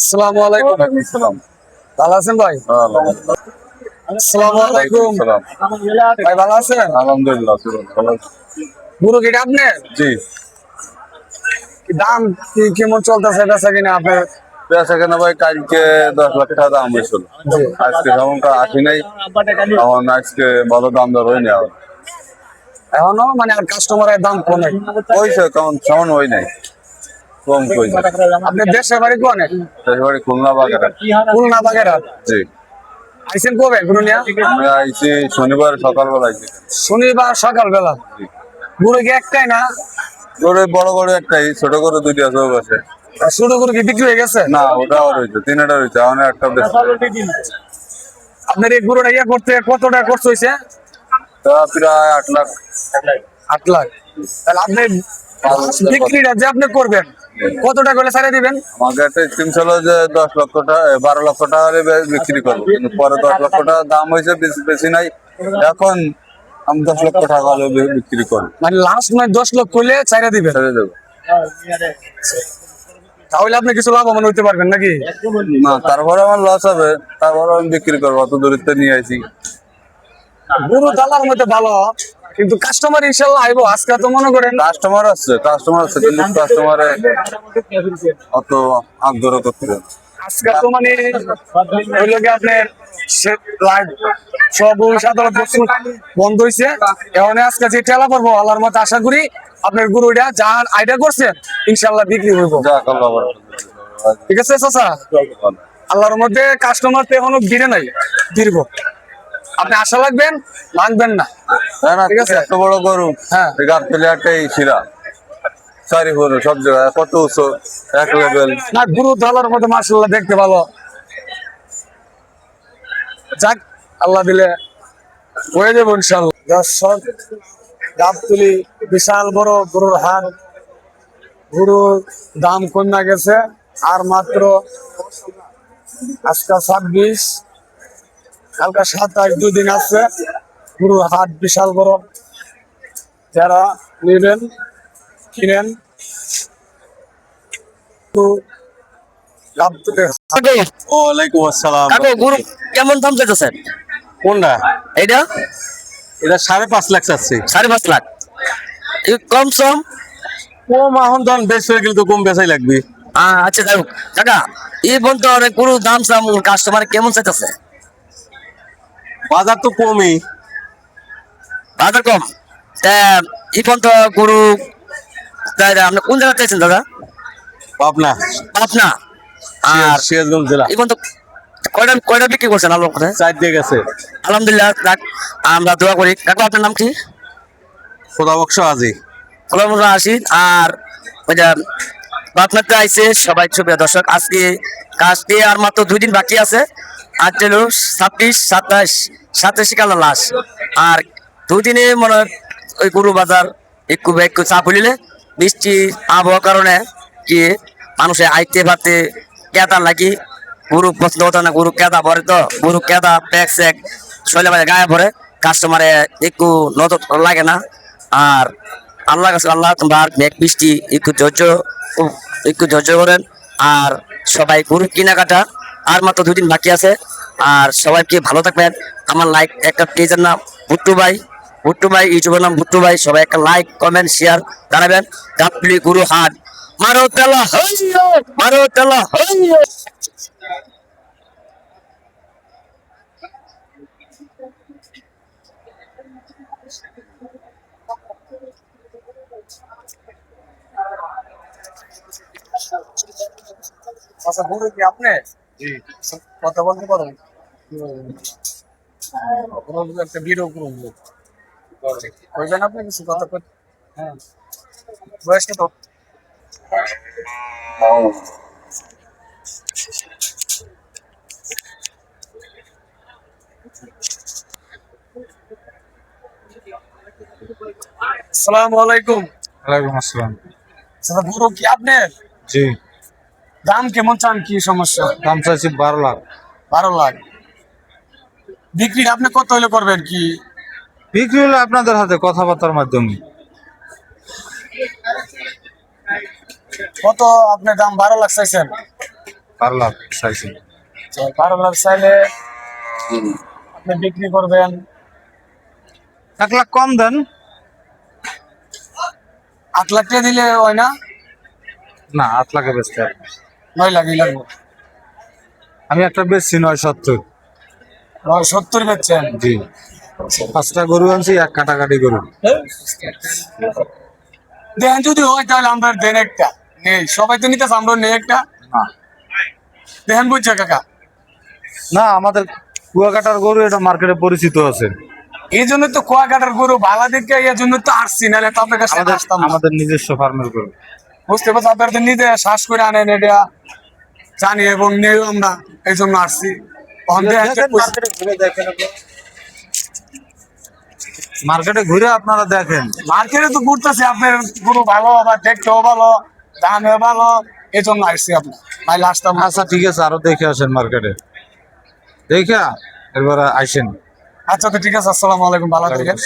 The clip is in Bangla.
আসসালামু আলাইকুম। ভালো আছেন ভাই? আসসালামু আলাইকুম ভাই, ভালো আছেন? আলহামদুলিল্লাহ ভালো আছি। গরু কি এটা আপনার? জি, কি দাম কি কেমন চলতেছে বেচা কিনা আপনার? পেঁয়াজ কেন ভাই কালকে 10 লাখ টাকা দাম হয়েছিল, আজকে তেমনটা আসি নাই। এখন আজকে ভালো দাম দর হয়নি, এখন এখনো মানে আর কাস্টমারের দাম কম নাই। হয়েছে তেমন তেমন হয় নাই, কম হয়েছে। আপনার দেশের বাড়ি কোনে? এবারে খুলনা বাগেরা। খুলনা বাগেরহাট। জি, আইছেন কবে গরু নিয়া? আমি আইছি শনিবার সকালবেলা আইছি। শনিবার সকালবেলা। জি, গরু কি একটাই না? গরু বড় গরু একটাই, ছোট গরু দুইটা সব আছে। ছোট গরু কি বিক্রি হয়ে গেছে? না, ওটাও রয়েছে, তিনটা রয়েছে, এখন একটা বেশি। আপনার এই গরুটা ইয়া করতে কত টাকা খরচ হয়েছে? তা প্রায় 8 লাখ। 8 লাখ। তাহলে আপনি বিক্রিটা যে আপনি করবেন কত টাকা করে ছাড়ে দিবেন? আমাকে একটা স্কিম ছিল যে 10 লক্ষ টাকা 12 লক্ষ টাকা বিক্রি করবো, কিন্তু পরে 10 লক্ষ টাকা দাম হয়েছে, বেশি বেশি নাই। এখন আমি 10 লক্ষ টাকা হলে বিক্রি করবো, মানে লাস্ট নয় 10 লক্ষ হলে ছাড়ে দিবেন। ছেড়ে দেবো। তাহলে আপনি কিছু লাভবান হইতে পারবেন নাকি? না, তারপরে আমার লস হবে, তারপরে আমি বিক্রি করবো, অত দূরত্বে নিয়ে আসি। গরু দালার মধ্যে ভালো, কিন্তু কাস্টমার ইনশাল্লাহ আইবো। আজকে তো মনে করেন কাস্টমার আছে কিন্তু কাস্টমারে অত আগ্রহ করতে হবে। আজকে তো মানে হইলো কি আপনার সব সাধারণ বস্তু বন্ধ হয়েছে। এখন আজকে যে ঠেলা পড়বো আল্লাহর মতো আশা করি আপনার গরুটা যা আইডিয়া করছেন ইনশাল্লাহ বিক্রি হইব। যাক আল্লাহ ভালো। ঠিক আছে চাচা, আল্লাহর মধ্যে কাস্টমার তো এখনো ভিড়ে নাই, ফিরব। আপনি আশা লাগবেন, মানবেন না। না না, ঠিক আছে। এত বড় গরু, হ্যাঁ। গাছ পেলে একটাই শিরা, সারি গরু সব জায়গায় কত উঁচু, এক লেভেল। না, গরু দালার মধ্যে মাশাআল্লাহ দেখতে ভালো। যাক, আল্লাহ দিলে হয়ে যাবো ইনশাআল্লাহ। দর্শক, গাবতলী বিশাল বড় গরুর হাট। গরুর দাম কমে গেছে আর মাত্র আজকে 26, কালকে 27, 2 দিন আছে। গরুর হাট বিশাল বড়, যারা নেবেন কিনেন। তো গাবতলী ওয়ালাইকুম আসসালাম। কাকু গরু কেমন দাম চাইতেছেন? কোনটা? এইটা এটা 5.5 লাখ চাচ্ছি। 5.5 লাখ। এই কম সম। কম এখন ধরেন বেশ হয়ে গেলে তো কম বেচাই লাগবে। আচ্ছা যাই হোক কাকা, এই পর্যন্ত অনেক গরু দাম সাম কাস্টমার কেমন চাইতেছে? বাজার তো কমই। বাজার কম। তা এই পর্যন্ত গরু আপনি কোন জায়গা চাইছেন দাদা? পাবনা, পাবনা। আর সিরাজগঞ্জ জেলা। এই পর্যন্ত কয়টা কয়টা বিক্রি করছেন আল্লাহর কথা? 4 দিয়ে গেছে। আলহামদুলিল্লাহ, আমরা দোয়া করি। কাকু আপনার নাম কি? খোদা বকশ আজি। কলমরা আসিন। আর ওই যে পাবনাতে আইছে সবাই ছবি দর্শক, আজকে কাজটি আর মাত্র 2 দিন বাকি আছে। আজ হলো 26, 27, 27 কালা লাশ। আর 2 দিনে মনে হয় ওই গরু বাজার একটু একটু চাপ হইলে বৃষ্টি আবহাওয়ার কারণে কি মানুষে আইতে পারতে কেদা লাগি গরু পছন্দ হতো না। গরু কেদা ভরে, তো গরু কেদা প্যাক স্যাক শৈলে বাজে গায়ে ভরে, কাস্টমারে একটু নজর লাগে না। আর আল্লাহ কাছে আল্লাহ তোমার মেঘ বৃষ্টি একটু ধৈর্য করেন। আর সবাই গরু কেনাকাটা আর মাত্র 2 দিন বাকি আছে। আর সবাইকে ভালো থাকবেন। আমার লাইক একটা পেজের নাম ভুট্টু ভাই ইউটিউবের নাম ভুট্টু ভাই। সবাই একটা লাইক কমেন্ট শেয়ার জানাবেন। গাবতলী গরু হাট, মারো তেলা হইও, মারো তেলা হইও। আচ্ছা, গরু কি আপনি? জি। কথা বলতে পারেন? একটা ভিডিও করুন, কইবেন আপনি কিছু কথা কই? হ্যাঁ, বয়স কত? আসসালামু আলাইকুম। ওয়ালাইকুম আসসালাম। আচ্ছা, গরু কি আপনার? জি, দাম কেমন চান, কি সমস্যা? দাম চাইছি 12 লাখ। 12 লাখ। বিক্রি আপনি কত হইলে করবেন কি? বিক্রি হলে আপনাদের হাতে কথাবার্তার মাধ্যমে। কত আপনি দাম? 12 লাখ চাইছেন? 12 লাখ চাইছি। 12 লাখ চাইলে আপনি বিক্রি করবেন 1 লাখ কম দেন। 8 লাখ টাকা দিলে হয় না? না, 8 লাখে বেচতে হবে। 9 লাখই লাগবে। আমি একটা বেচছি 970। 70 বেচছেন? জি, 5টা গরু আনছি, 1 কাটাকাটি গরু। দেখেন যদি হয় তাহলে আমরা দেন একটা নেই, সবাই তো নিতেছে, আমরা নেই একটা না দেখেন, বুঝছে কাকা? না, আমাদের কুয়াকাটার গরু এটা মার্কেটে পরিচিত আছে। এই জন্য তো কুয়াকাটার গরু ভালো দেখে এই জন্য তো আসছি, নাহলে তো আপনার কাছে আসতাম না। আমাদের নিজস্ব ফার্মের গরু। বুঝতে পারছি, আপনারা তো নিজে শ্বাস করে আনেন, এটা জানি এবং নেই আমরা, এই জন্য আসছি। মার্কেটে ঘুরে আপনারা দেখেন। মার্কেটে তো ঘুরতেছি, আপনার গরু ভালো বা দেখতেও ভালো, দামেও ভালো, এই জন্য আসছি আপনার, নাহলে আসতাম না। আচ্ছা ঠিক আছে, আরো দেখে আসেন মার্কেটে, দেখা এবার আইসেন। আচ্ছা তো ঠিক আছে, আসসালামু আলাইকুম, ভালো থাকেন।